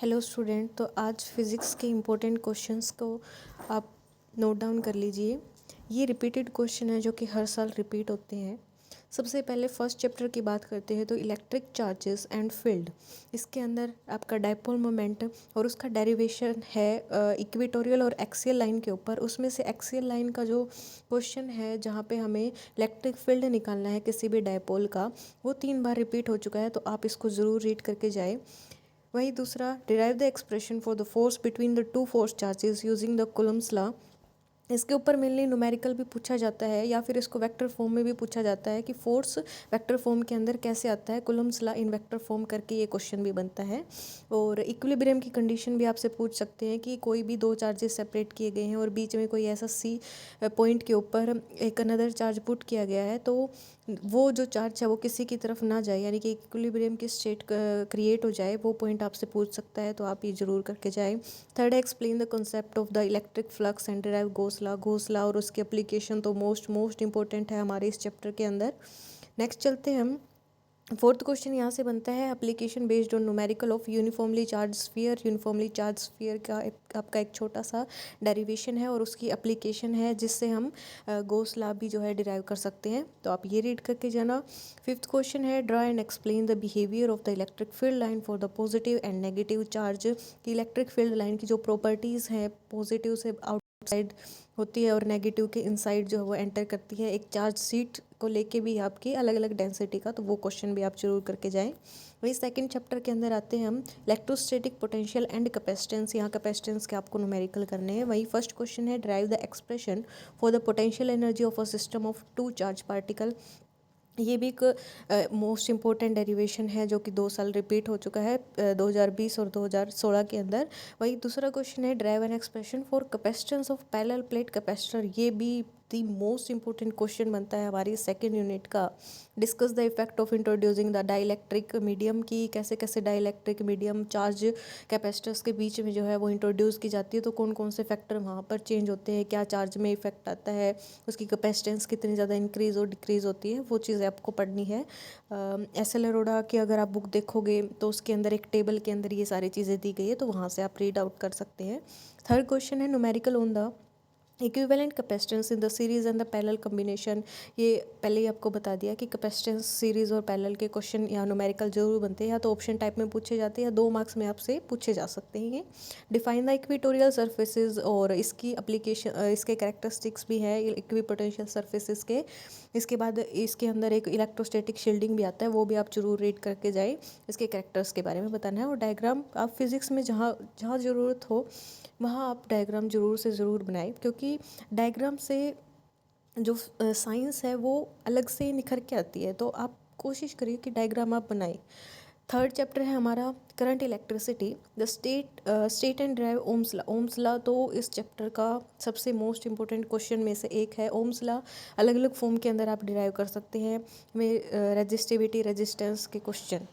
Hello student. तो आज physics के इम्पोर्टेंट क्वेश्चंस को आप नोट डाउन कर लीजिए। ये रिपीटेड क्वेश्चन है जो कि हर साल रिपीट होते हैं। सबसे पहले फर्स्ट चैप्टर की बात करते हैं तो इलेक्ट्रिक चार्जेस एंड फील्ड। इसके अंदर आपका डायपोल मोमेंट और उसका डेरिवेशन है इक्वेटोरियल और एक्सियल लाइन के ऊपर। उसमें से एक्सियल लाइन का जो क्वेश्चन है जहाँ पे हमें इलेक्ट्रिक फील्ड निकालना है किसी भी डायपोल का, वो 3 बार रिपीट हो चुका है, तो आप इसको ज़रूर रीड करके जाए। वही दूसरा, derive the expression for the force between the two force charges using the Coulomb's law. इसके ऊपर मेनली न्यूमेरिकल भी पूछा जाता है या फिर इसको वेक्टर फॉर्म में भी पूछा जाता है कि फोर्स वेक्टर फॉर्म के अंदर कैसे आता है। Coulomb's law in vector form करके ये क्वेश्चन भी बनता है। और इक्विलिब्रियम की कंडीशन भी आपसे पूछ सकते हैं कि कोई भी दो चार्जेस सेपरेट किए गए हैं और बीच में कोई ऐसा सी पॉइंट के ऊपर एक अनदर चार्ज पुट किया गया है, तो वो जो चार्ज है वो किसी की तरफ ना जाए, यानी कि इक्विलिब्रियम की स्टेट क्रिएट हो जाए, वो पॉइंट आपसे पूछ सकता है, तो आप ये जरूर करके जाए। थर्ड है, explain the concept of the electric flux and derive goes law और उसकी एप्लीकेशन तो मोस्ट इंपॉर्टेंट है हमारे इस चैप्टर के अंदर। नेक्स्ट चलते हैं हम। फोर्थ क्वेश्चन यहाँ से बनता है, application based on numerical of uniformly charge sphere. Uniformly charge sphere का आपका एक छोटा सा डेरिवेशन है और उसकी एप्लीकेशन है जिससे हम गोस लॉ भी जो है डिराइव कर सकते हैं, तो आप ये रीड करके जाना। फिफ्थ क्वेश्चन है, draw and explain the behaviour of the electric field line for the positive and negative charge. कि इलेक्ट्रिक फील्ड लाइन की जो प्रॉपर्टीज़ हैं, पॉजिटिव से आउटसाइड होती है और नेगेटिव के इनसाइड जो है वो एंटर करती है। एक चार्ज सीट को लेके भी आपकी अलग अलग डेंसिटी का, तो वो क्वेश्चन भी आप जरूर करके जाएं। वही सेकंड चैप्टर के अंदर आते हैं हम, इलेक्ट्रोस्टैटिक पोटेंशियल एंड कैपेसिटेंस। यहाँ कैपेसिटेंस के आपको न्यूमेरिकल करने हैं। वही फर्स्ट क्वेश्चन है, derive the expression for the potential energy of a system of two charge particle. ये भी एक मोस्ट इम्पोर्टेंट डेरिवेशन है जो कि 2 साल रिपीट हो चुका है, 2020 और 2016 के अंदर। वही दूसरा क्वेश्चन है, drive an expression for capacitance of parallel plate capacitor. ये भी दी मोस्ट इंपॉर्टेंट क्वेश्चन बनता है हमारी सेकेंड यूनिट का। Discuss the effect of introducing the dielectric medium, की कैसे कैसे डाइलेक्ट्रिक मीडियम चार्ज कैपेसिटर्स के बीच में जो है वो इंट्रोड्यूस की जाती है, तो कौन कौन से फैक्टर वहाँ पर चेंज होते हैं, क्या चार्ज में इफेक्ट आता है, उसकी कैपेसिटेंस कितनी ज़्यादा इंक्रीज़ और डिक्रीज़ होती है, वो चीज़ें आपको पढ़नी है। एस.एल. अरोड़ा की अगर आप बुक देखोगे तो उसके अंदर एक टेबल के अंदर ये सारी चीज़ें दी गई है, तो वहाँ से आप रीड आउट कर सकते हैं। थर्ड क्वेश्चन है, numerical on the equivalent capacitance in the series and the parallel combination. ये पहले ही आपको बता दिया कि कैपेसिटेंस सीरीज और पैरेलल के क्वेश्चन या न्यूमेरिकल जरूर बनते हैं, या तो ऑप्शन टाइप में पूछे जाते हैं या 2 मार्क्स में आपसे पूछे जा सकते हैं ये। डिफाइन द इक्वेटोरियल सर्फेसिस और इसकी एप्लीकेशन, इसके कैरेक्टरिस्टिक्स भी है इक्विपोटेंशियल सर्फेसिस के। इसके बाद इसके अंदर एक इलेक्ट्रोस्टैटिक शील्डिंग भी आता है, वो भी आप जरूर रीड करके जाए। इसके कैरेक्टर्स के बारे में बताना है। और डायग्राम आप फिजिक्स में जहाँ जहाँ ज़रूरत हो वहाँ आप डायग्राम ज़रूर से ज़रूर बनाएं, क्योंकि डायग्राम से जो साइंस है वो अलग से निखर के आती है, तो आप कोशिश करिए कि डायग्राम आप बनाएं। थर्ड चैप्टर है हमारा, current electricity the state and drive Ohm's law. Ohm's law तो इस चैप्टर का सबसे मोस्ट इंपॉर्टेंट क्वेश्चन में से एक है। ओम्स लॉ अलग अलग फॉर्म के अंदर आप डिराइव कर सकते हैं में रेजिस्टिविटी रेजिस्टेंस के क्वेश्चन।